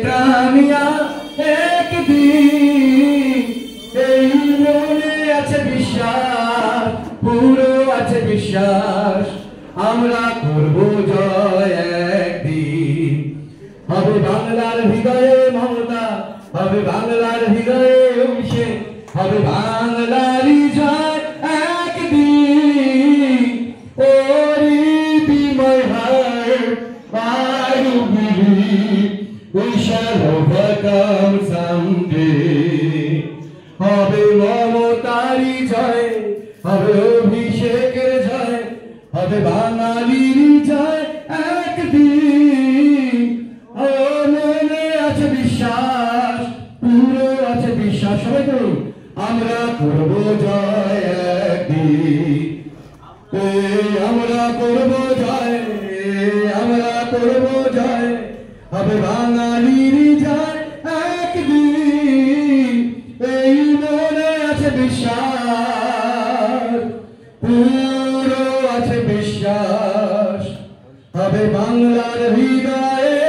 কামিয়া একদিন এই মনে আছে বিশ্বাস, পুরো আছে বিশ্বাস, আমরা করব জয় একদিন। হবে বাংলার হৃদয়ে মমতা, হবে বাংলার হৃদয়ে অভিষেক, হবে বাংলারই জয় একদিন। ওরে be my heart, I do believe we shall overcome someday. হবে মমতারই জয়, হবে অভিষেকের জয়, হবে বাঙালির জয় একদিন। মনে আছে বিশ্বাস, পুরো আছে বিশ্বাস, সবাই করুন আমরা করব জয় একদিন। আমরা করব জয়, আমরা করব জয়, হবে বাঙালির জয় একদিন। এই মনে আছে বিশ্বাস, পুরো আছে বিশ্বাস, হবে বাংলার হৃদয়ে